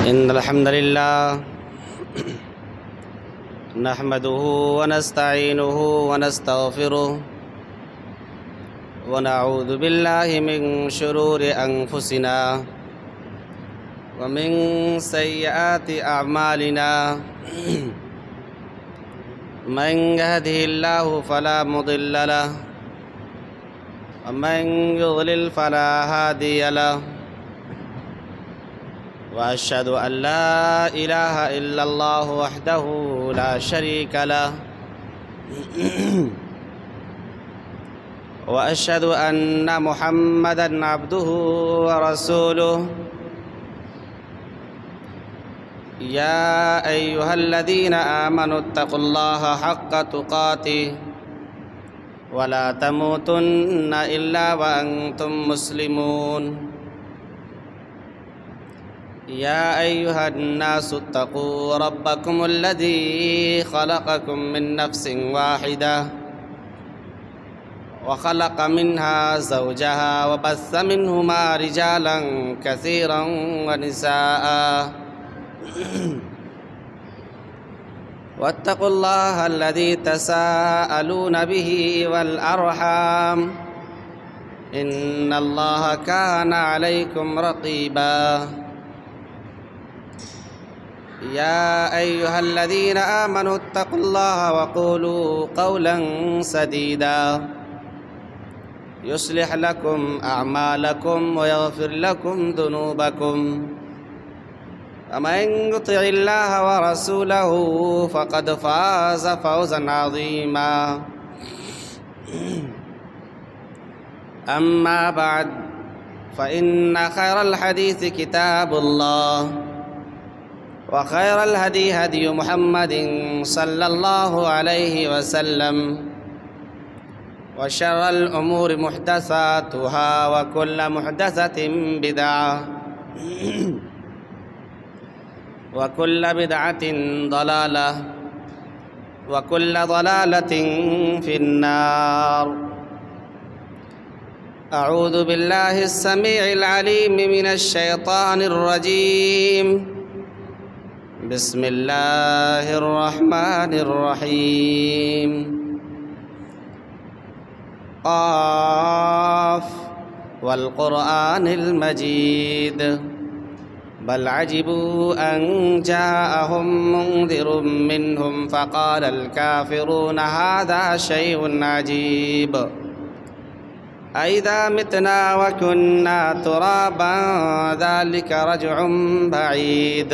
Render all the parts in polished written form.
إن الحمد لله نحمده ونستعينه ونستغفره ونعوذ بالله من شرور أنفسنا ومن سيئات أعمالنا من يهده الله فلا مضل له ومن يضلل فلا هادي له وأشهد أن لا إله إلا الله وحده لا شريك له وأشهد أن محمدًا عبده ورسوله يا أيها الذين آمنوا اتقوا الله حق تقاته ولا تموتن إلا وأنتم مسلمون يا أيها الناس اتقوا ربكم الذي خلقكم من نفس واحدة وخلق منها زوجها وبث منهما رجالا كثيرا ونساء واتقوا الله الذي تساءلون به والأرحام إن الله كان عليكم رقيبا يا أيها الذين آمنوا اتقوا الله وقولوا قولا سديدا يصلح لكم أعمالكم ويغفر لكم ذنوبكم ومن يطع الله ورسوله فقد فاز فوزا عظيما أما بعد فإن خير الحديث كتاب الله وخير الهدي هدي محمد صلى الله عليه وسلم وشر الأمور محدثاتها وكل محدثة بدعة وكل بدعة ضلالة وكل ضلالة في النار أعوذ بالله السميع العليم من الشيطان الرجيم بسم الله الرحمن الرحيم قاف والقرآن المجيد بل عجبوا أن جاءهم منذر منهم فقال الكافرون هذا شيء عجيب أئذا متنا وكنا ترابا ذلك رجع بعيد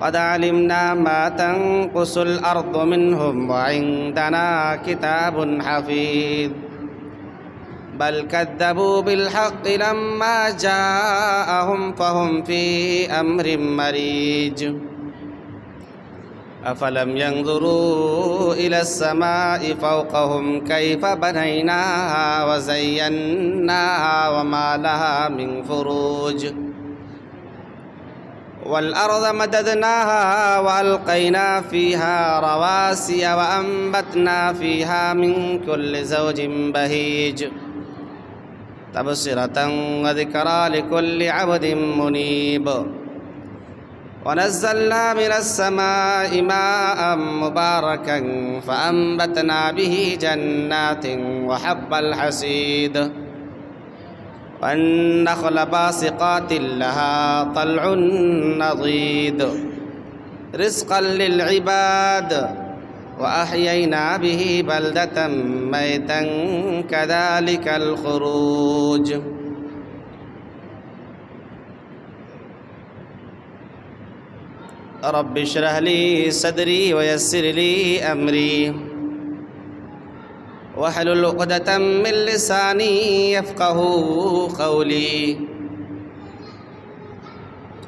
قد علمنا ما تنقص الأرض منهم وعندنا كتاب حفيظ بل كذبوا بالحق لما جاءهم فهم في أمر مريج أفلم ينظروا إلى السماء فوقهم كيف بنيناها وزيناها وما لها من فروج والأرض مددناها وألقينا فيها رواسي وأنبتنا فيها من كل زوج بهيج تبصرة وذكرى لكل عبد منيب ونزلنا من السماء ماء مباركا فأنبتنا به جنات وحب الحصيد والنخل باسقات لها طلع نضيد رزقا للعباد وأحيينا به بلدة ميتا كذلك الخروج رب اشرح لي صدري ويسر لي أمري واحلل عقدة من لساني يفقهوا قولي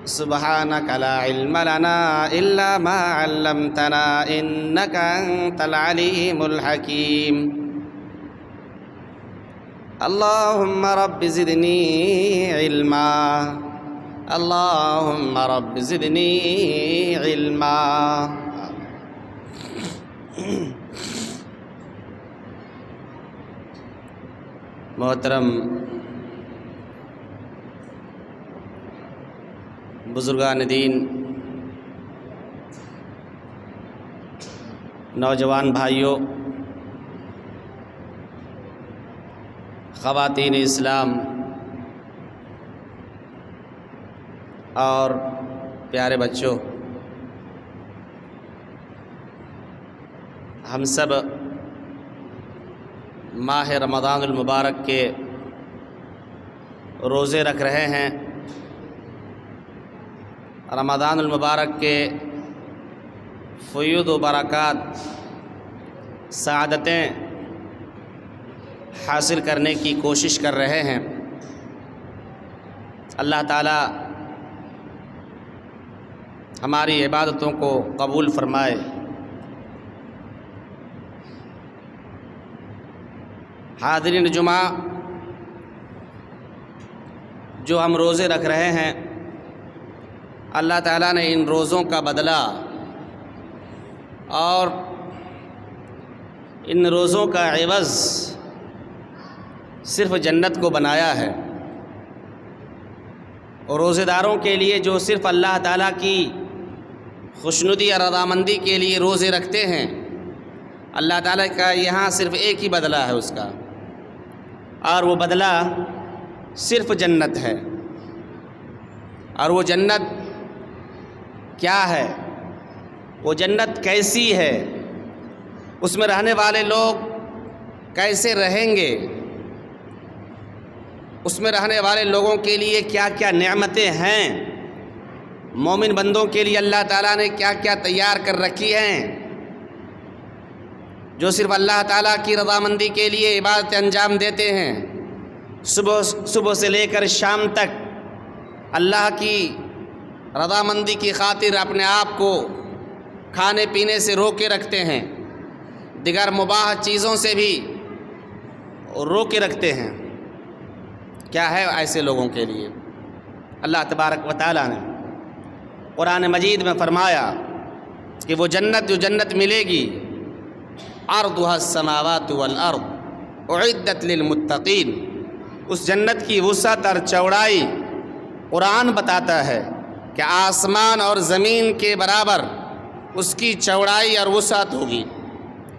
سبحانك لا علم لنا إلا ما علمتنا إنك أنت العليم الحكيم اللهم رب زدني علما اللهم رب زدني علما محترم بزرگان دین، نوجوان بھائیوں، خواتین اسلام اور پیارے بچوں، ہم سب ماہ رمضان المبارک کے روزے رکھ رہے ہیں۔ رمضان المبارک کے فیوض و برکات، سعادتیں حاصل کرنے کی کوشش کر رہے ہیں۔ اللہ تعالی ہماری عبادتوں کو قبول فرمائے۔ حاضرین جمعہ، جو ہم روزے رکھ رہے ہیں، اللہ تعالیٰ نے ان روزوں کا بدلہ اور ان روزوں کا عوض صرف جنت کو بنایا ہے۔ اور روزے داروں کے لیے جو صرف اللہ تعالیٰ کی خوشنودی اور رضامندی کے لیے روزے رکھتے ہیں، اللہ تعالیٰ کا یہاں صرف ایک ہی بدلہ ہے اس کا، اور وہ بدلہ صرف جنت ہے۔ اور وہ جنت کیا ہے؟ وہ جنت کیسی ہے؟ اس میں رہنے والے لوگ کیسے رہیں گے؟ اس میں رہنے والے لوگوں کے لیے کیا کیا نعمتیں ہیں؟ مومن بندوں کے لیے اللہ تعالیٰ نے کیا کیا تیار کر رکھی ہیں؟ جو صرف اللہ تعالیٰ کی رضامندی کے لیے عبادت انجام دیتے ہیں، صبح سے لے کر شام تک اللہ کی رضامندی کی خاطر اپنے آپ کو کھانے پینے سے روکے رکھتے ہیں، دیگر مباح چیزوں سے بھی روکے رکھتے ہیں۔ کیا ہے ایسے لوگوں کے لیے؟ اللہ تبارک و تعالیٰ نے قرآن مجید میں فرمایا کہ وہ جنت جو جنت ملے گی، عرضها السماوات والارض اعدت للمتقین، اس جنت کی وسعت اور چوڑائی قرآن بتاتا ہے کہ آسمان اور زمین کے برابر اس کی چوڑائی اور وسعت ہوگی۔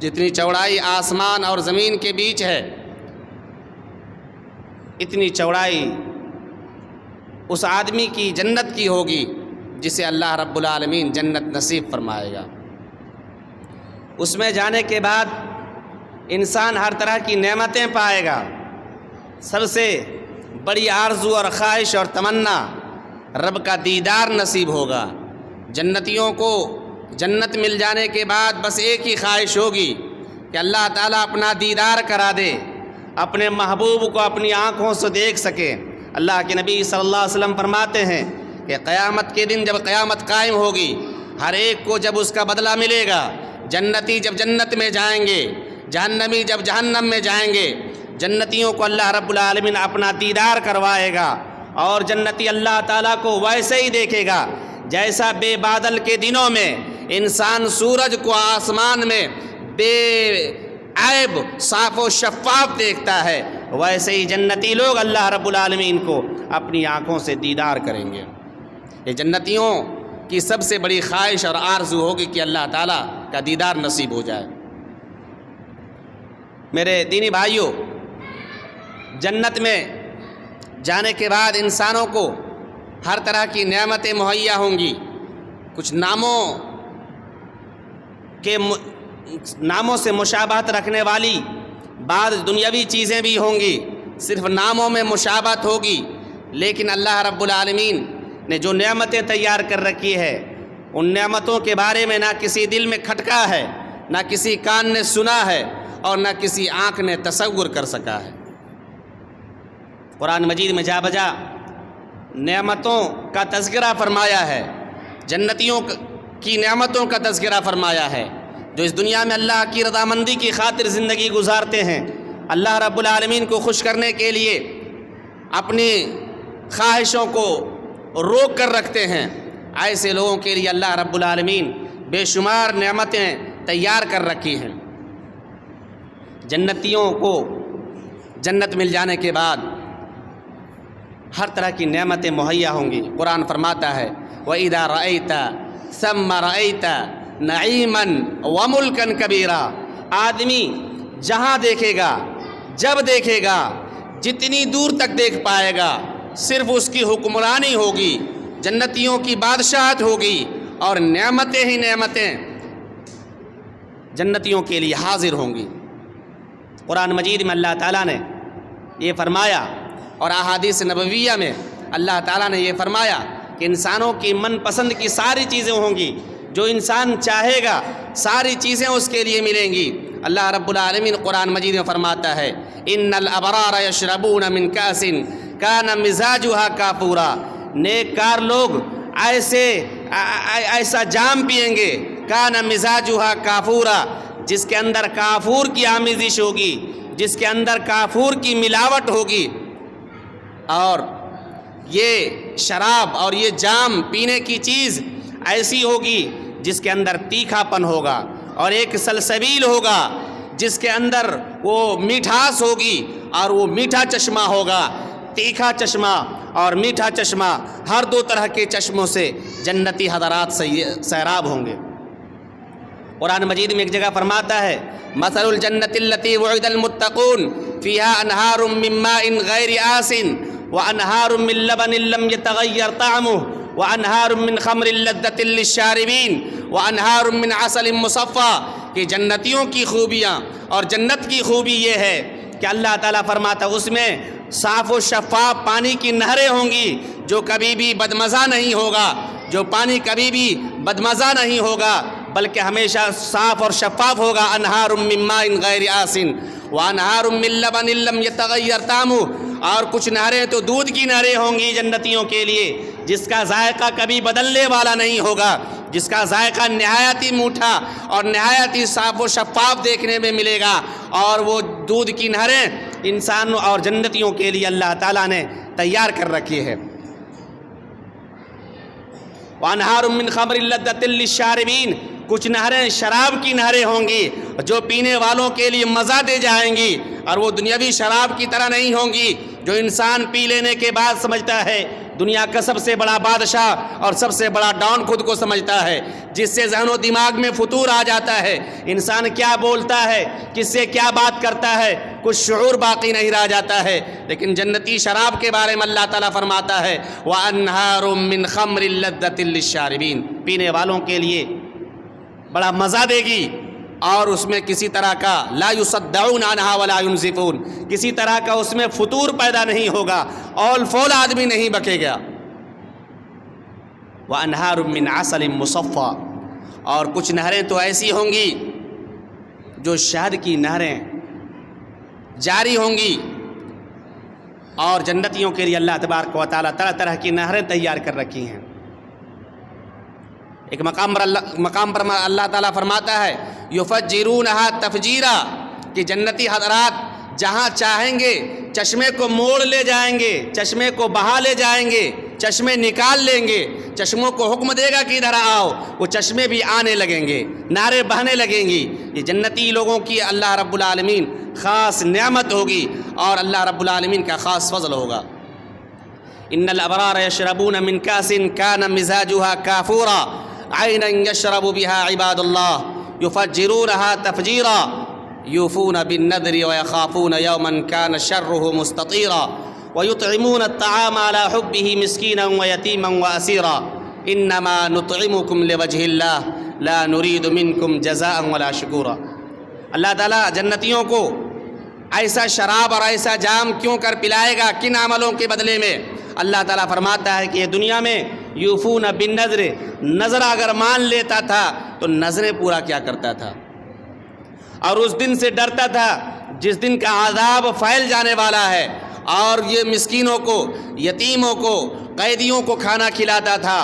جتنی چوڑائی آسمان اور زمین کے بیچ ہے، اتنی چوڑائی اس آدمی کی جنت کی ہوگی جسے اللہ رب العالمین جنت نصیب فرمائے گا۔ اس میں جانے کے بعد انسان ہر طرح کی نعمتیں پائے گا۔ سب سے بڑی آرزو اور خواہش اور تمنا رب کا دیدار نصیب ہوگا۔ جنتیوں کو جنت مل جانے کے بعد بس ایک ہی خواہش ہوگی کہ اللہ تعالیٰ اپنا دیدار کرا دے، اپنے محبوب کو اپنی آنکھوں سے دیکھ سکے۔ اللہ کے نبی صلی اللہ علیہ وسلم فرماتے ہیں کہ قیامت کے دن جب قیامت قائم ہوگی، ہر ایک کو جب اس کا بدلہ ملے گا، جنتی جب جنت میں جائیں گے، جہنمی جب جہنم میں جائیں گے، جنتیوں کو اللہ رب العالمین اپنا دیدار کروائے گا، اور جنتی اللہ تعالیٰ کو ویسے ہی دیکھے گا جیسا بے بادل کے دنوں میں انسان سورج کو آسمان میں بے عیب صاف و شفاف دیکھتا ہے، ویسے ہی جنتی لوگ اللہ رب العالمین کو اپنی آنکھوں سے دیدار کریں گے۔ یہ جنتیوں کی سب سے بڑی خواہش اور آرزو ہوگی کہ اللہ تعالیٰ کا دیدار نصیب ہو جائے۔ میرے دینی بھائیوں، جنت میں جانے کے بعد انسانوں کو ہر طرح کی نعمتیں مہیا ہوں گی۔ کچھ ناموں سے مشابہت رکھنے والی بعض دنیاوی چیزیں بھی ہوں گی، صرف ناموں میں مشابہت ہوگی، لیکن اللہ رب العالمین نے جو نعمتیں تیار کر رکھی ہے، ان نعمتوں کے بارے میں نہ کسی دل میں کھٹکا ہے، نہ کسی کان نے سنا ہے، اور نہ کسی آنکھ نے تصور کر سکا ہے۔ قرآن مجید میں جا بجا نعمتوں کا تذکرہ فرمایا ہے، جنتیوں کی نعمتوں کا تذکرہ فرمایا ہے، جو اس دنیا میں اللہ کی رضامندی کی خاطر زندگی گزارتے ہیں، اللہ رب العالمین کو خوش کرنے کے لیے اپنی خواہشوں کو روک کر رکھتے ہیں۔ ایسے لوگوں کے لیے اللہ رب العالمین بے شمار نعمتیں تیار کر رکھی ہیں۔ جنتیوں کو جنت مل جانے کے بعد ہر طرح کی نعمتیں مہیا ہوں گی۔ قرآن فرماتا ہے وَإِذَا رَأَيْتَ ثَمَّ رَأَيْتَ نَعِيمًا وَمُلْكًا كَبِيرًا، آدمی جہاں دیکھے گا، جب دیکھے گا، جتنی دور تک دیکھ پائے گا، صرف اس کی حکمرانی ہوگی، جنتیوں کی بادشاہت ہوگی، اور نعمتیں ہی نعمتیں جنتیوں کے لیے حاضر ہوں گی۔ قرآن مجید میں اللہ تعالیٰ نے یہ فرمایا، اور احادیث نبویہ میں اللہ تعالیٰ نے یہ فرمایا کہ انسانوں کی من پسند کی ساری چیزیں ہوں گی، جو انسان چاہے گا ساری چیزیں اس کے لیے ملیں گی۔ اللہ رب العالمین قرآن مجید میں فرماتا ہے ان الابرار یشربون من کاس کان مزاجها کافورا، نیک کار لوگ ایسا جام پئیں گے کان مزاجها کافورا، جس کے اندر کافور کی آمیزش ہوگی، جس کے اندر کافور کی ملاوٹ ہوگی، اور یہ شراب اور یہ جام پینے کی چیز ایسی ہوگی جس کے اندر تیکھا پن ہوگا، اور ایک سلسبیل ہوگا جس کے اندر وہ میٹھاس ہوگی، اور وہ میٹھا چشمہ ہوگا۔ تیکھا چشمہ اور میٹھا چشمہ، ہر دو طرح کے چشموں سے جنتی حضرات سیراب ہوں گے۔ قرآن مجید میں ایک جگہ فرماتا ہے مثل الجنت التی وعد المتقون فیہا انہار من ماء غیر آسن وانہار من لبن لم یتغیر طعمہ وانہار من خمر لذۃ للشاربین وانہار من عسل مصفى، کہ جنتیوں کی خوبیاں اور جنت کی خوبی یہ ہے کہ اللہ تعالیٰ فرماتا اس میں صاف و شفاف پانی کی نہریں ہوں گی، جو کبھی بھی بدمزہ نہیں ہوگا، جو پانی کبھی بھی بدمزہ نہیں ہوگا بلکہ ہمیشہ صاف اور شفاف ہوگا۔ انہار من ماء غیر آسن وانہار من لبن لم یتغیر طعمہ، اور کچھ نہریں تو دودھ کی نہریں ہوں گی جنتیوں کے لیے، جس کا ذائقہ کبھی بدلنے والا نہیں ہوگا، جس کا ذائقہ نہایت ہی میٹھا اور نہایت ہی صاف و شفاف دیکھنے میں ملے گا۔ اور وہ دودھ کی نہریں انسانوں اور جنتیوں کے لیے اللہ تعالیٰ نے تیار کر رکھی ہے۔ وانہار من خمر لذۃ للشاربین، کچھ نہریں شراب کی نہریں ہوں گی جو پینے والوں کے لیے مزہ دے جائیں گی، اور وہ دنیاوی شراب کی طرح نہیں ہوں گی جو انسان پی لینے کے بعد سمجھتا ہے دنیا کا سب سے بڑا بادشاہ اور سب سے بڑا ڈان خود کو سمجھتا ہے، جس سے ذہن و دماغ میں فتور آ جاتا ہے، انسان کیا بولتا ہے، کس سے کیا بات کرتا ہے، کچھ شعور باقی نہیں رہ جاتا ہے۔ لیکن جنتی شراب کے بارے میں اللہ تعالیٰ فرماتا ہے وَأَنْهَارٌ مِّنْ خَمْرٍ لَذَّةٍ لِلشَّارِبِينَ، پینے والوں کے لیے بڑا مزہ دے گی، اور اس میں کسی طرح کا لا یصدعون عنہا ولا ینزفون، کسی طرح کا اس میں فطور پیدا نہیں ہوگا، اول فول آدمی نہیں بکے گا۔ وانہار من عسل مصفى، اور کچھ نہریں تو ایسی ہوں گی جو شہد کی نہریں جاری ہوں گی، اور جنتیوں کے لیے اللہ تبارک و تعالیٰ طرح طرح کی نہریں تیار کر رکھی ہیں۔ ایک مقام پر اللہ تعالیٰ فرماتا ہے یفجرونہا تفجیرا، کہ جنتی حضرات جہاں چاہیں گے چشمے کو موڑ لے جائیں گے، چشمے کو بہا لے جائیں گے، چشمے نکال لیں گے، چشموں کو حکم دے گا کہ ادھر آؤ، وہ چشمے بھی آنے لگیں گے، نہریں بہنے لگیں گی۔ یہ جنتی لوگوں کی اللہ رب العالمین خاص نعمت ہوگی، اور اللہ رب العالمین کا خاص فضل ہوگا۔ ان الابرار یشربون من کاس کان مزاجها کافورا عینا یشرب بها عباد اللہ یفجرونها تفجیرا یوفون بالنذر ویخافون یوما کان شره مستطیرا ویطعمون الطعام على حبه مسکینا ویتیما واسیرا انما نطعمکم لوجه اللہ لا نرید منکم جزاء ولا شکورا۔ اللہ تعالیٰ جنتیوں کو ایسا شراب اور ایسا جام کیوں کر پلائے گا، کن عملوں کے بدلے میں؟ اللہ تعالیٰ فرماتا ہے کہ یہ دنیا میں یوفون بالنذر، نظر اگر مان لیتا تھا تو نظریں پورا کیا کرتا تھا، اور اس دن سے ڈرتا تھا جس دن کا عذاب پھیل جانے والا ہے، اور یہ مسکینوں کو، یتیموں کو، قیدیوں کو کھانا کھلاتا تھا،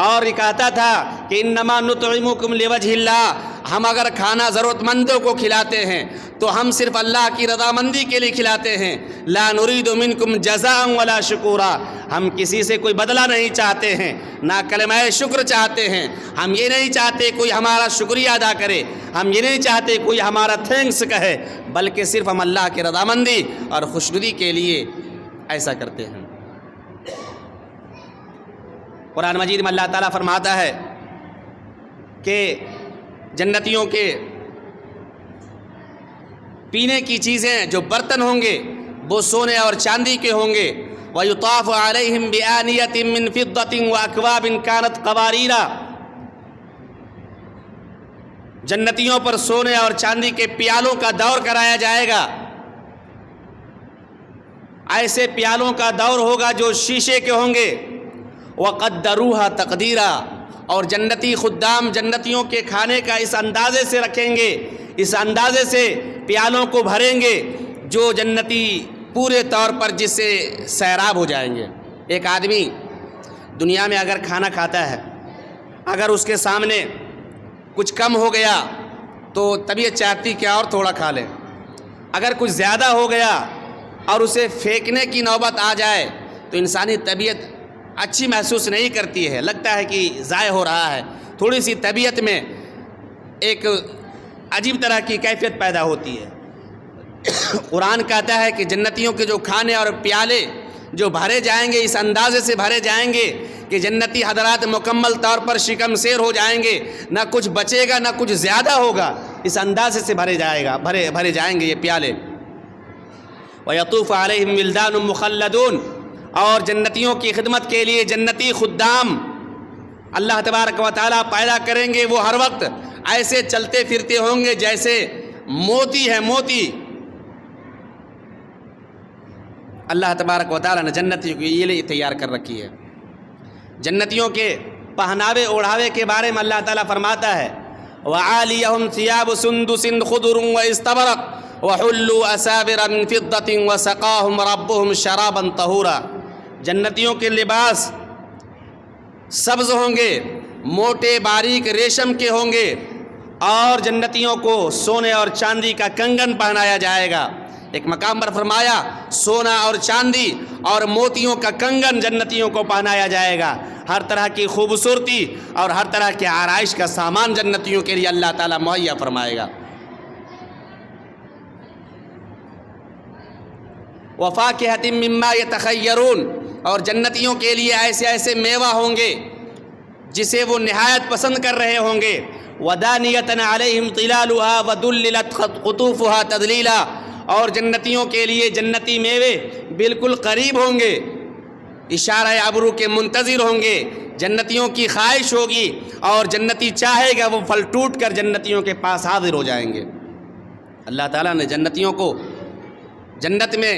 اور یہ کہتا تھا کہ انما نطعمکم لوجہ اللہ، ہم اگر کھانا ضرورت مندوں کو کھلاتے ہیں تو ہم صرف اللہ کی رضامندی کے لیے کھلاتے ہیں، لا نرید منکم جزاء ولا شکورا، ہم کسی سے کوئی بدلہ نہیں چاہتے ہیں، نہ کلمہ شکر چاہتے ہیں، ہم یہ نہیں چاہتے کوئی ہمارا شکریہ ادا کرے، ہم یہ نہیں چاہتے کوئی ہمارا تھینکس کہے، بلکہ صرف ہم اللہ کی رضامندی اور خوشنودی کے لیے ایسا کرتے ہیں۔ قرآن مجید میں اللہ تعالیٰ فرماتا ہے کہ جنتیوں کے پینے کی چیزیں جو برتن ہوں گے وہ سونے اور چاندی کے ہوں گے. وَيُطَافُ عَلَيْهِمْ بِآنِيَةٍ مِّن فِضَّةٍ وَأَكْوَابٍ كَانَتْ قَوَارِيرَ. جنتیوں پر سونے اور چاندی کے پیالوں کا دور کرایا جائے گا. ایسے پیالوں کا دور ہوگا جو شیشے کے ہوں گے. وَقَدَّرُوهَا تَقْدِيرًا. اور جنتی خدام جنتیوں کے کھانے کا اس اندازے سے رکھیں گے, اس اندازے سے پیالوں کو بھریں گے جو جنتی پورے طور پر جس سے سیراب ہو جائیں گے. ایک آدمی دنیا میں اگر کھانا کھاتا ہے, اگر اس کے سامنے کچھ کم ہو گیا تو طبیعت چاہتی کہ اور تھوڑا کھا لے. اگر کچھ زیادہ ہو گیا اور اسے پھینکنے کی نوبت آ جائے تو انسانی طبیعت اچھی محسوس نہیں کرتی ہے, لگتا ہے کہ ضائع ہو رہا ہے. تھوڑی سی طبیعت میں ایک عجیب طرح کی کیفیت پیدا ہوتی ہے. قرآن کہتا ہے کہ جنتیوں کے جو کھانے اور پیالے جو بھرے جائیں گے اس اندازے سے بھرے جائیں گے کہ جنتی حضرات مکمل طور پر شکم سیر ہو جائیں گے, نہ کچھ بچے گا نہ کچھ زیادہ ہوگا. اس اندازے سے بھرے جائیں گے یہ پیالے. وَيَطُوفُ عَلَيْهِمْ وِلْدَانٌ مُخَلَّدُونَ. اور جنتیوں کی خدمت کے لیے جنتی خدام اللہ تبارک و تعالیٰ پیدا کریں گے. وہ ہر وقت ایسے چلتے پھرتے ہوں گے جیسے موتی ہے, موتی. اللہ تبارک و تعالیٰ نے جنتیوں کی یہ لیے تیار کر رکھی ہے. جنتیوں کے پہناوے اوڑھاوے کے بارے میں اللہ تعالیٰ فرماتا ہے وَعَالِيَهُمْ ثِيَابُ سُنْدُسٍ خُضْرٌ وَإِسْتَبْرَقٍ وَحُلُّوا أَسَاوِرَ مِن فِضَّةٍ وَسَقَاهُمْ رَبُّهُمْ شَرَابًا طَهُورًا. جنتیوں کے لباس سبز ہوں گے, موٹے باریک ریشم کے ہوں گے, اور جنتیوں کو سونے اور چاندی کا کنگن پہنایا جائے گا. ایک مقام پر فرمایا سونا اور چاندی اور موتیوں کا کنگن جنتیوں کو پہنایا جائے گا. ہر طرح کی خوبصورتی اور ہر طرح کے آرائش کا سامان جنتیوں کے لیے اللہ تعالیٰ مہیا فرمائے گا. وَفَاكِهَةٍ مِّمَّا يَتَخَيَّرُونَ. اور جنتیوں کے لیے ایسے ایسے میوہ ہوں گے جسے وہ نہایت پسند کر رہے ہوں گے. وَدَانِيَةً عَلَيْهِمْ ظِلَالُهَا وَذُلِّلَتْ قُطُوفُهَا تَذْلِيلًا. اور جنتیوں کے لیے جنتی میوے بالکل قریب ہوں گے, اشارہ ابرو کے منتظر ہوں گے. جنتیوں کی خواہش ہوگی اور جنتی چاہے گا وہ پھل ٹوٹ کر جنتیوں کے پاس حاضر ہو جائیں گے. اللہ تعالیٰ نے جنتیوں کو جنت میں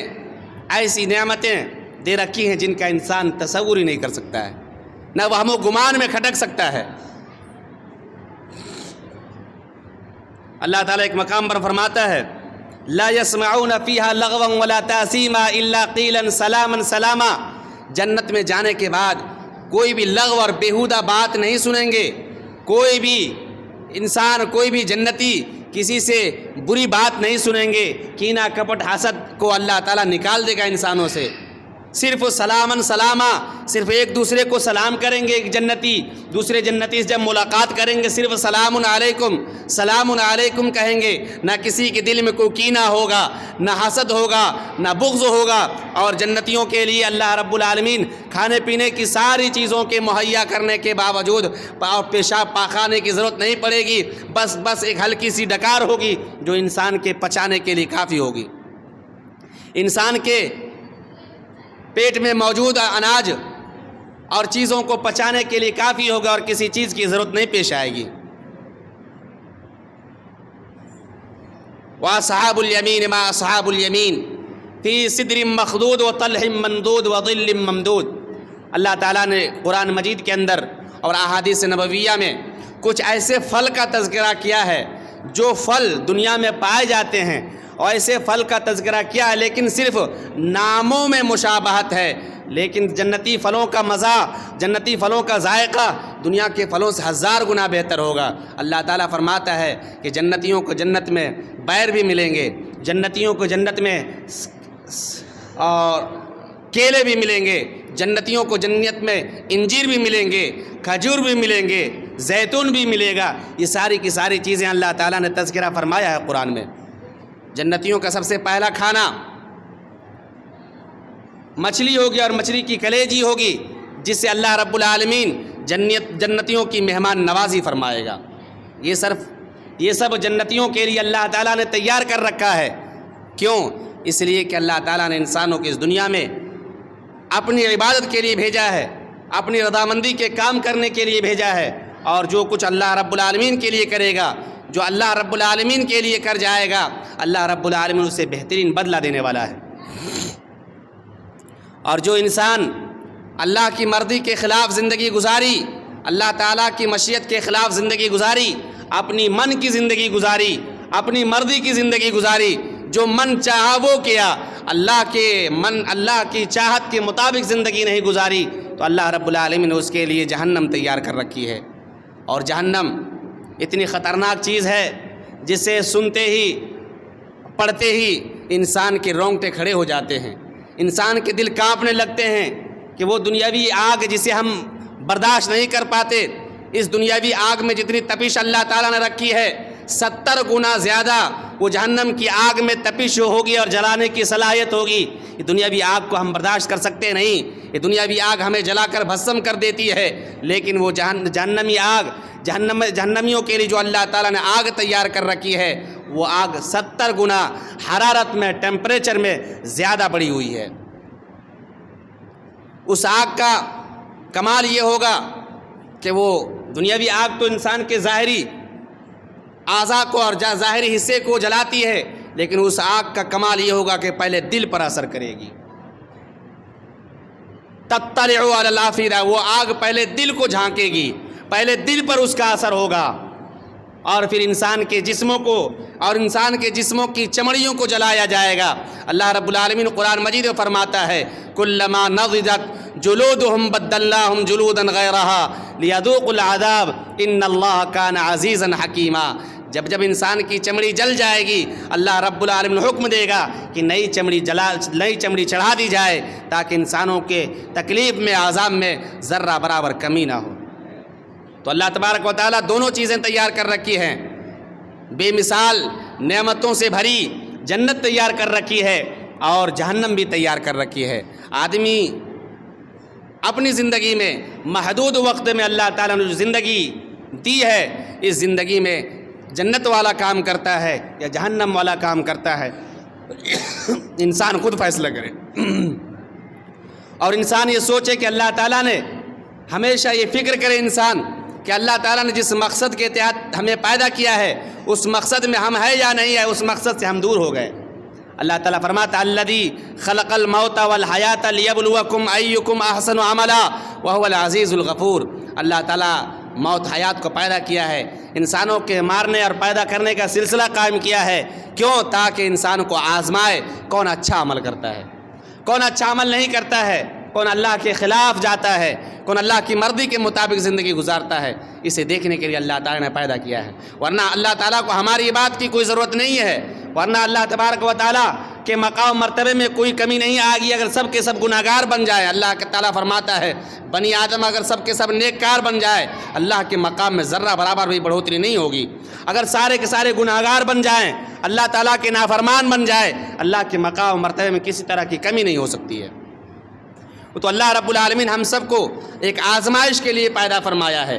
ایسی نعمتیں دے رکھی ہیں جن کا انسان تصور ہی نہیں کر سکتا ہے, نہ وہ ہم و گمان میں کھٹک سکتا ہے. اللہ تعالیٰ ایک مقام پر فرماتا ہے لا يسمعون فيها لغوا ولا تأثيما الا قيلا سلاما سلاما. جنت میں جانے کے بعد کوئی بھی لغو اور بیہودہ بات نہیں سنیں گے. کوئی بھی انسان, کوئی بھی جنتی کسی سے بری بات نہیں سنیں گے. کینہ کپٹ حسد کو اللہ تعالیٰ نکال دے گا انسانوں سے. صرف سلامن سلامہ, صرف ایک دوسرے کو سلام کریں گے. ایک جنتی دوسرے جنتی سے جب ملاقات کریں گے صرف سلام علیکم سلام علیکم کہیں گے. نہ کسی کے دل میں کوئی کینہ ہوگا, نہ حسد ہوگا, نہ بغض ہوگا. اور جنتیوں کے لیے اللہ رب العالمین کھانے پینے کی ساری چیزوں کے مہیا کرنے کے باوجود پیشاب پاخانے کی ضرورت نہیں پڑے گی. بس ایک ہلکی سی ڈکار ہوگی جو انسان کے پچانے کے لیے کافی ہوگی. انسان کے پیٹ میں موجود اناج اور چیزوں کو پچانے کے لیے کافی ہوگا اور کسی چیز کی ضرورت نہیں پیش آئے گی. وَأَصْحَابُ الْيَمِينِ مَا أَصْحَابُ الْيَمِينِ فِي سِدْرٍ مَّخْضُودٍ وَطَلْحٍ مَّمْدُودٍ وَظِلٍّ مَّمْدُودٍ. اللہ تعالیٰ نے قرآن مجید کے اندر اور احادیث نبویہ میں کچھ ایسے پھل کا تذکرہ کیا ہے جو پھل دنیا میں پائے جاتے ہیں, اور ایسے پھل کا تذکرہ کیا ہے لیکن صرف ناموں میں مشابہت ہے, لیکن جنتی پھلوں کا مزہ, جنتی پھلوں کا ذائقہ دنیا کے پھلوں سے 1000 گنا بہتر ہوگا. اللہ تعالیٰ فرماتا ہے کہ جنتیوں کو جنت میں بیر بھی ملیں گے, جنتیوں کو جنت میں اور کیلے بھی ملیں گے, جنتیوں کو جنت میں انجیر بھی ملیں گے, کھجور بھی ملیں گے, زیتون بھی ملے گا. یہ ساری کی ساری چیزیں اللہ تعالیٰ نے تذکرہ فرمایا ہے قرآن میں. جنتیوں کا سب سے پہلا کھانا مچھلی ہوگی اور مچھلی کی کلیجی ہوگی. جس سے اللہ رب العالمین جنتیوں کی مہمان نوازی فرمائے گا۔ یہ سب جنتیوں کے لیے اللہ تعالیٰ نے تیار کر رکھا ہے۔ کیوں؟ اس لیے کہ اللہ تعالیٰ نے انسانوں کو اس دنیا میں اپنی عبادت کے لیے بھیجا ہے، اپنی رضامندی کے کام کرنے کے لیے بھیجا ہے، اور جو کچھ اللہ رب العالمین کے لیے کرے گا، جو اللہ رب العالمین کے لیے کر جائے گا، اللہ رب العالمین اسے بہترین بدلہ دینے والا ہے۔ اور جو انسان اللہ کی مرضی کے خلاف زندگی گزاری، اللہ تعالیٰ کی مشیت کے خلاف زندگی گزاری، اپنی من کی زندگی گزاری، اپنی مرضی کی زندگی گزاری، جو من چاہا وہ کیا، اللہ کی چاہت کے مطابق زندگی نہیں گزاری، تو اللہ رب العالمین نے اس کے لیے جہنم تیار کر رکھی ہے۔ اور جہنم اتنی خطرناک چیز ہے جسے سنتے ہی پڑھتے ہی انسان کے رونگٹے کھڑے ہو جاتے ہیں، انسان کے دل کانپنے لگتے ہیں کہ وہ دنیاوی آگ جسے ہم برداشت نہیں کر پاتے، اس دنیاوی آگ میں جتنی تپش اللہ تعالیٰ نے رکھی ہے 70 گنا زیادہ وہ جہنم کی آگ میں تپش ہوگی اور جلانے کی صلاحیت ہوگی۔ یہ دنیاوی آگ کو ہم برداشت کر سکتے نہیں، یہ دنیاوی آگ ہمیں جلا کر بھسم کر دیتی ہے، لیکن وہ جہنمی آگ، جہنمیوں کے لیے جو اللہ تعالیٰ نے آگ تیار کر رکھی ہے، وہ آگ 70 گنا حرارت میں، ٹیمپریچر میں زیادہ بڑھی ہوئی ہے۔ اس آگ کا کمال یہ ہوگا کہ وہ دنیاوی آگ تو انسان کے ظاہری اعضاء کو اور ظاہری حصے کو جلاتی ہے، لیکن اس آگ کا کمال یہ ہوگا کہ پہلے دل پر اثر کرے گی۔ تطلع علی الافئدہ، وہ آگ پہلے دل کو جھانکے گی، پہلے دل پر اس کا اثر ہوگا، اور پھر انسان کے جسموں کو اور انسان کے جسموں کی چمڑیوں کو جلایا جائے گا۔ اللہ رب العالمین قرآن مجید میں فرماتا ہے کلما نضجت جلودهم بدلناهم جلودا غیرها لیذوقوا العذاب ان اللہ کان عزیزا حکیما۔ جب انسان کی چمڑی جل جائے گی، اللہ رب العالمین حکم دے گا کہ نئی چمڑی چڑھا دی جائے تاکہ انسانوں کے تکلیف میں، عذاب میں ذرہ برابر کمی نہ ہو۔ تو اللہ تبارک و تعالیٰ دونوں چیزیں تیار کر رکھی ہیں، بے مثال نعمتوں سے بھری جنت تیار کر رکھی ہے، اور جہنم بھی تیار کر رکھی ہے۔ آدمی اپنی زندگی میں محدود وقت میں اللہ تعالیٰ نے جو زندگی دی ہے، اس زندگی میں جنت والا کام کرتا ہے یا جہنم والا کام کرتا ہے، انسان خود فیصلہ کرے۔ اور انسان یہ سوچے کہ اللہ تعالیٰ نے ہمیشہ یہ فکر کرے انسان کہ اللہ تعالیٰ نے جس مقصد کے تحت ہمیں پیدا کیا ہے، اس مقصد میں ہم ہے یا نہیں ہے، اس مقصد سے ہم دور ہو گئے۔ اللہ تعالیٰ فرماتا الذی خلق الموت والحیات لیبلوکم ایکم احسن عملا وہو العزیز الغفور۔ اللہ تعالیٰ موت حیات کو پیدا کیا ہے، انسانوں کے مارنے اور پیدا کرنے کا سلسلہ قائم کیا ہے، کیوں؟ تاکہ انسان کو آزمائے کون اچھا عمل کرتا ہے، کون اچھا عمل نہیں کرتا ہے، کون اللہ کے خلاف جاتا ہے، کون اللہ کی مرضی کے مطابق زندگی گزارتا ہے۔ اسے دیکھنے کے لیے اللہ تعالیٰ نے پیدا کیا ہے، ورنہ اللہ تعالیٰ کو ہماری بات کی کوئی ضرورت نہیں ہے، ورنہ اللہ تبارک و تعالیٰ کے مقام مرتبے میں کوئی کمی نہیں آئے گی اگر سب کے سب گناہگار بن جائے۔ اللہ تعالیٰ فرماتا ہے بنی آدم اگر سب کے سب نیک کار بن جائے، اللہ کے مقام میں ذرہ برابر بھی بڑھوتری نہیں ہوگی۔ اگر سارے کے سارے گناہگار بن جائیں، اللہ تعالیٰ کے نافرمان بن جائے، اللہ کے مقام مرتبے میں کسی طرح کی کمی نہیں ہو سکتی ہے۔ تو اللہ رب العالمین ہم سب کو ایک آزمائش کے لیے پیدا فرمایا ہے،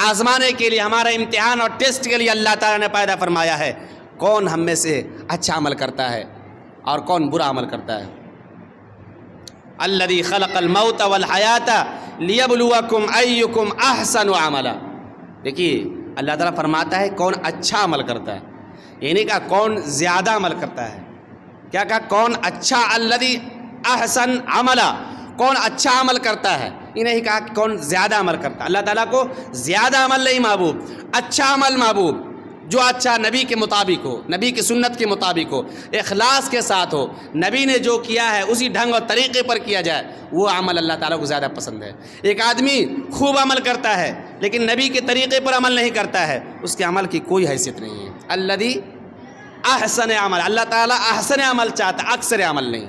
آزمانے کے لیے، ہمارا امتحان اور ٹیسٹ کے لیے اللہ تعالیٰ نے پیدا فرمایا ہے، کون ہم میں سے اچھا عمل کرتا ہے اور کون برا عمل کرتا ہے۔ الذی خلق الموت والحیات لیبلوکم ایکم احسن عملا۔ دیکھیے اللہ تعالیٰ فرماتا ہے کون اچھا عمل کرتا ہے، یہ نہیں کہا کون زیادہ عمل کرتا ہے، کیا کہا کون اچھا، الذی احسن عملا، کون اچھا عمل کرتا ہے، یہ نہیں کہا کہ کون زیادہ عمل کرتا ہے۔ اللہ تعالیٰ کو زیادہ عمل نہیں محبوب، اچھا عمل محبوب، جو اچھا نبی کے مطابق ہو، نبی کی سنت کے مطابق ہو، اخلاص کے ساتھ ہو، نبی نے جو کیا ہے اسی ڈھنگ اور طریقے پر کیا جائے، وہ عمل اللہ تعالیٰ کو زیادہ پسند ہے۔ ایک آدمی خوب عمل کرتا ہے لیکن نبی کے طریقے پر عمل نہیں کرتا ہے، اس کے عمل کی کوئی حیثیت نہیں ہے۔ الذی احسن عمل، اللہ تعالیٰ احسن عمل چاہتا ہے، اکثر عمل نہیں۔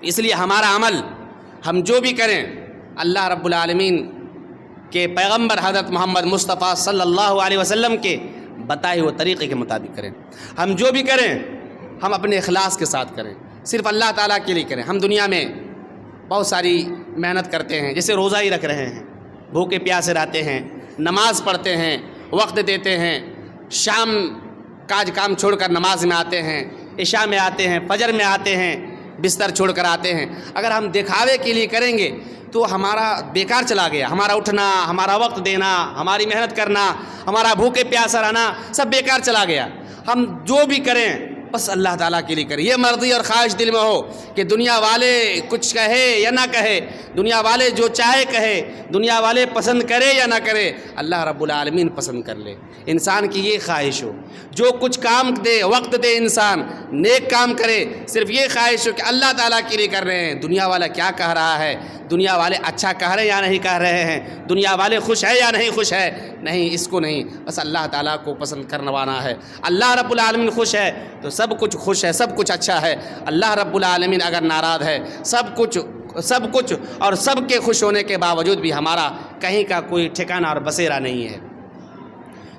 اس لیے ہمارا عمل ہم جو بھی کریں اللہ رب العالمین کے پیغمبر حضرت محمد مصطفیٰ صلی اللہ علیہ وسلم کے بتائے ہوئے طریقے کے مطابق کریں۔ ہم جو بھی کریں ہم اپنے اخلاص کے ساتھ کریں، صرف اللہ تعالیٰ کے لیے کریں۔ ہم دنیا میں بہت ساری محنت کرتے ہیں، جیسے روزہ ہی رکھ رہے ہیں، بھوکے پیاسے رہتے ہیں، نماز پڑھتے ہیں، وقت دیتے ہیں، شام کاج کام چھوڑ کر نماز میں آتے ہیں، عشاء میں آتے ہیں، فجر میں آتے ہیں، بستر چھوڑ کر آتے ہیں، اگر ہم دکھاوے کے لیے کریں گے تو ہمارا بیکار چلا گیا، ہمارا اٹھنا، ہمارا وقت دینا، ہماری محنت کرنا، ہمارا بھوکے پیاسا رہنا سب بیکار چلا گیا۔ ہم جو بھی کریں بس اللہ تعالیٰ کے لیے کریں، یہ مرضی اور خواہش دل میں ہو کہ دنیا والے کچھ کہے یا نہ کہے، دنیا والے جو چاہے کہے، دنیا والے پسند کرے یا نہ کرے، اللہ رب العالمین پسند کر لے۔ انسان کی یہ خواہش ہو، جو کچھ کام دے، وقت دے، انسان نیک کام کرے، صرف یہ خواہش ہو کہ اللہ تعالیٰ کے لیے کر رہے ہیں، دنیا والا کیا کہہ رہا ہے، دنیا والے اچھا کہہ رہے ہیں یا نہیں کہہ رہے ہیں، دنیا والے خوش ہے یا نہیں خوش ہے، نہیں، اس کو نہیں، بس اللہ تعالیٰ کو پسند کروانا ہے۔ اللہ رب العالمین خوش ہے تو سب کچھ خوش ہے، سب کچھ اچھا ہے۔ اللہ رب العالمین اگر ناراض ہے، سب کچھ اور سب کے خوش ہونے کے باوجود بھی ہمارا کہیں کا کوئی ٹھکانہ اور بسیرا نہیں ہے۔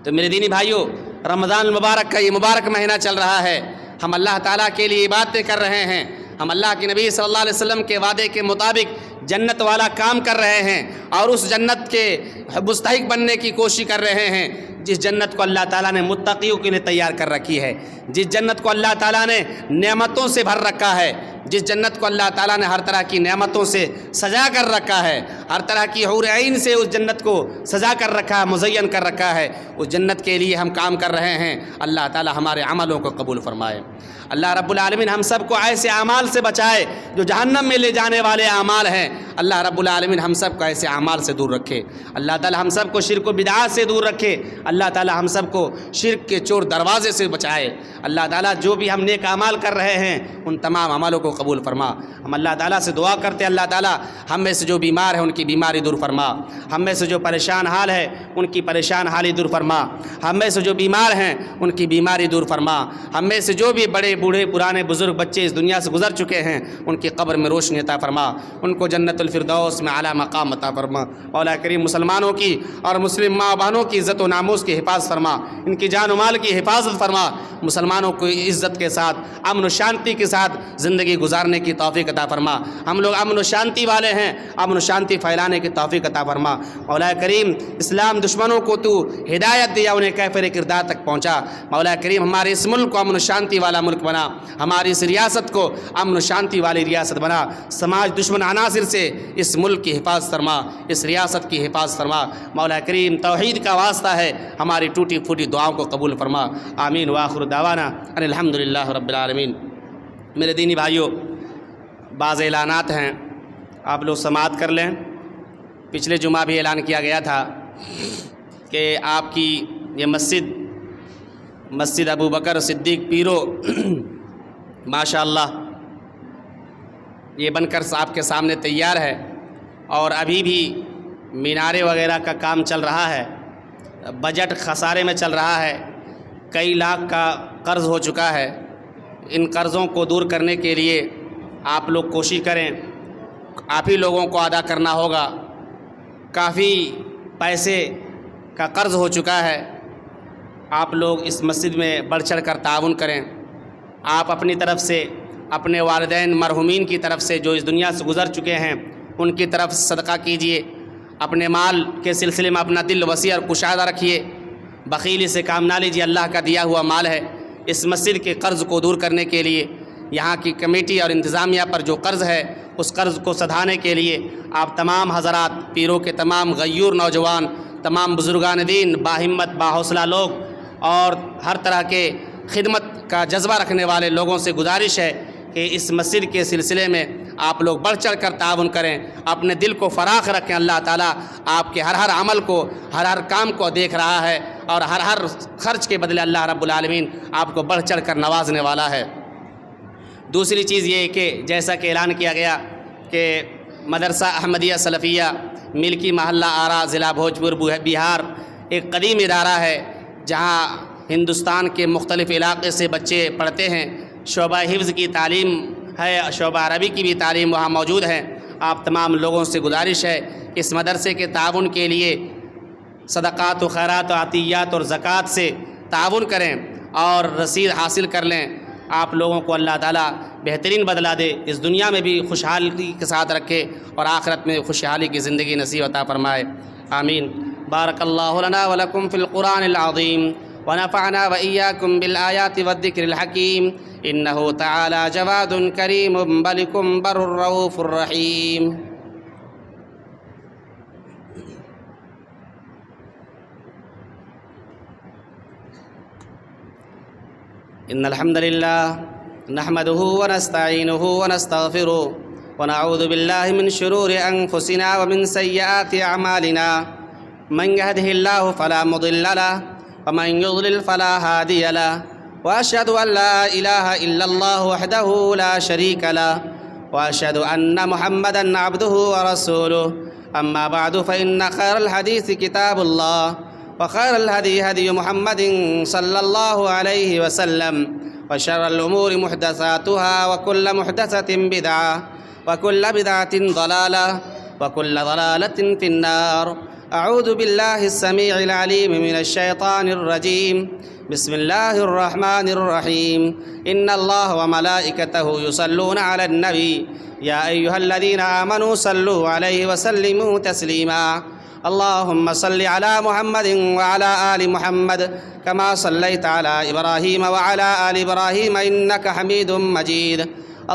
تو میرے دینی بھائیوں، رمضان المبارک کا یہ مبارک مہینہ چل رہا ہے، ہم اللہ تعالیٰ کے لیے عبادتیں کر رہے ہیں، ہم اللہ کے نبی صلی اللہ علیہ وسلم کے وعدے کے مطابق جنت والا کام کر رہے ہیں اور اس جنت کے مستحق بننے کی کوشش کر رہے ہیں جس جنت کو اللہ تعالیٰ نے متقیوں کے لیے تیار کر رکھی ہے، جس جنت کو اللہ تعالیٰ نے نعمتوں سے بھر رکھا ہے، جس جنت کو اللہ تعالیٰ نے ہر طرح کی نعمتوں سے سجا کر رکھا ہے، ہر طرح کی حور عین سے اس جنت کو سجا کر رکھا ہے، مزین کر رکھا ہے، اس جنت کے لیے ہم کام کر رہے ہیں۔ اللہ تعالیٰ ہمارے عملوں کو قبول فرمائے۔ اللہ رب العالمین ہم سب کو ایسے اعمال سے بچائے جو جہنم میں لے جانے والے اعمال ہیں، اللہ رب العالمین ہم سب کو ایسے اعمال سے دور رکھے۔ اللہ تعالیٰ ہم سب کو شرک و بدعات سے دور رکھے، اللہ تعالیٰ ہم سب کو شرک کے چور دروازے سے بچائے۔ اللہ تعالیٰ جو بھی ہم نیک اعمال کر رہے ہیں ان تمام عملوں کو قبول فرما۔ ہم اللہ تعالیٰ سے دعا کرتے ہیں، اللہ تعالیٰ ہم میں سے جو بیمار ہیں ان کی بیماری دور فرما، ہم میں سے جو پریشان حال ہے ان کی پریشان حالی دور فرما، ہم میں سے جو بیمار ہیں ان کی بیماری دور فرما، ہم میں سے جو بھی بڑے بوڑھے پرانے بزرگ بچے اس دنیا سے گزر چکے ہیں ان کی قبر میں روشنی عطا فرما، ان کو جنت الفردوس میں اعلیٰ مقام عطا فرما۔ مولا کریم مسلمانوں کی اور مسلم ماں بہنوں کی عزت و ناموس کی حفاظت فرما، ان کی جان و مال کی حفاظت فرما، مسلمانوں کو عزت کے ساتھ امن و شانتی کے ساتھ زندگی گزارنے کی توفیق عطا فرما۔ ہم لوگ امن و شانتی والے ہیں، امن و شانتی پھیلانے کی توفیق عطا فرما۔ مولا کریم اسلام دشمنوں کو تو ہدایت دیا، انہیں کیفر کردار تک پہنچا۔ مولا کریم ہمارے اس ملک کو امن و شانتی والا ملک بنا، ہماری اس ریاست کو امن و شانتی والی ریاست بنا، سماج دشمن عناصر سے اس ملک کی حفاظت فرما، اس ریاست کی حفاظت فرما۔ مولا کریم توحید کا واسطہ ہے، ہماری ٹوٹی پھوٹی دعاؤں کو قبول فرما۔ آمین وآخر دعوانا ان الحمد للہ رب العالمین۔ میرے دینی بھائیوں، بعض اعلانات ہیں، آپ لوگ سماعت کر لیں۔ پچھلے جمعہ بھی اعلان کیا گیا تھا کہ آپ کی یہ مسجد ابو بکر صدیق پیرو ماشاء اللہ یہ بن کر آپ کے سامنے تیار ہے، اور ابھی بھی مینارے وغیرہ کا کام چل رہا ہے، بجٹ خسارے میں چل رہا ہے، کئی لاکھ کا قرض ہو چکا ہے۔ ان قرضوں کو دور کرنے کے لیے آپ لوگ کوشش کریں، آپ ہی لوگوں کو ادا کرنا ہوگا۔ کافی پیسے کا قرض ہو چکا ہے، آپ لوگ اس مسجد میں بڑھ چڑھ کر تعاون کریں۔ آپ اپنی طرف سے، اپنے والدین مرحومین کی طرف سے جو اس دنیا سے گزر چکے ہیں ان کی طرف صدقہ کیجئے، اپنے مال کے سلسلے میں اپنا دل وسیع اور کشادہ رکھیے، بخیلی سے کام نہ لیجیے، اللہ کا دیا ہوا مال ہے۔ اس مسجد کے قرض کو دور کرنے کے لیے یہاں کی کمیٹی اور انتظامیہ پر جو قرض ہے اس قرض کو سدھانے کے لیے آپ تمام حضرات، پیروں کے تمام غیور نوجوان، تمام بزرگان دین، باہمت باحوصلہ لوگ اور ہر طرح کے خدمت کا جذبہ رکھنے والے لوگوں سے گزارش ہے کہ اس مسجد کے سلسلے میں آپ لوگ بڑھ چڑھ کر تعاون کریں، اپنے دل کو فراخ رکھیں۔ اللہ تعالیٰ آپ کے ہر عمل کو، ہر کام کو دیکھ رہا ہے، اور ہر خرچ کے بدلے اللہ رب العالمین آپ کو بڑھ چڑھ کر نوازنے والا ہے۔ دوسری چیز یہ کہ جیسا کہ اعلان کیا گیا کہ مدرسہ احمدیہ سلفیہ ملکی محلہ آرا، ضلع بھوجپور، بہار ایک قدیم ادارہ ہے جہاں ہندوستان کے مختلف علاقے سے بچے پڑھتے ہیں۔ شعبہ حفظ کی تعلیم ہے، شعبہ عربی کی بھی تعلیم وہاں موجود ہے۔ آپ تمام لوگوں سے گزارش ہے کہ اس مدرسے کے تعاون کے لیے صدقات و خیرات و عطیات اور زکوٰۃ سے تعاون کریں اور رسید حاصل کر لیں، آپ لوگوں کو اللہ تعالیٰ بہترین بدلہ دے، اس دنیا میں بھی خوشحالی کے ساتھ رکھے اور آخرت میں خوشحالی کی زندگی نصیب عطا فرمائے، آمین۔ بارک اللہ لنا ولکم فی القرآن العظیم ونفعنا وإياكم بالآيات والذكر الحكيم إنه تعالى جواد كريم ملك بر رؤوف رحيم۔ إن الحمد لله نحمده ونستعينه ونستغفره ونعوذ بالله من شرور أنفسنا ومن سيئات أعمالنا، من يهده الله فلا مضل له ومن يضلل فلا هادي له، وأشهد أن لا إله إلا الله وحده لا شريك له، وأشهد أن محمدًا عبده ورسوله، أما بعد فإن خير الحديث كتاب الله، وخير الهدي هدي محمد صلى الله عليه وسلم، وشر الأمور محدثاتها وكل محدثة بدعة وكل بدعة ضلالة وكل ضلالة في النار۔ أعوذ بالله السميع العليم من الشيطان الرجيم، بسم الله الرحمن الرحيم، إن الله وملائكته يصلون على النبي يا أيها الذين آمنوا صلوا عليه وسلموا تسليما، اللهم صل على محمد وعلى آل محمد كما صليت على إبراهيم وعلى آل إبراهيم إنك حميد مجيد،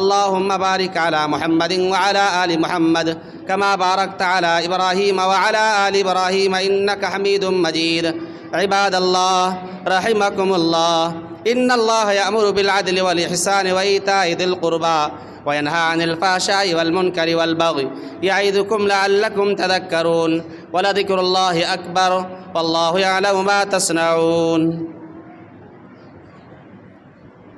اللهم بارك على محمد وعلى آل محمد كما باركت على إبراهيم وعلى آل إبراهيم إنك حميد مجيد۔ عباد الله رحمكم الله، إن الله يأمر بالعدل والإحسان وإيتاء ذي القربى وينهى عن الفحشاء والمنكر والبغي يعظكم لعلكم تذكرون، ولذكر الله أكبر والله يعلم ما تصنعون۔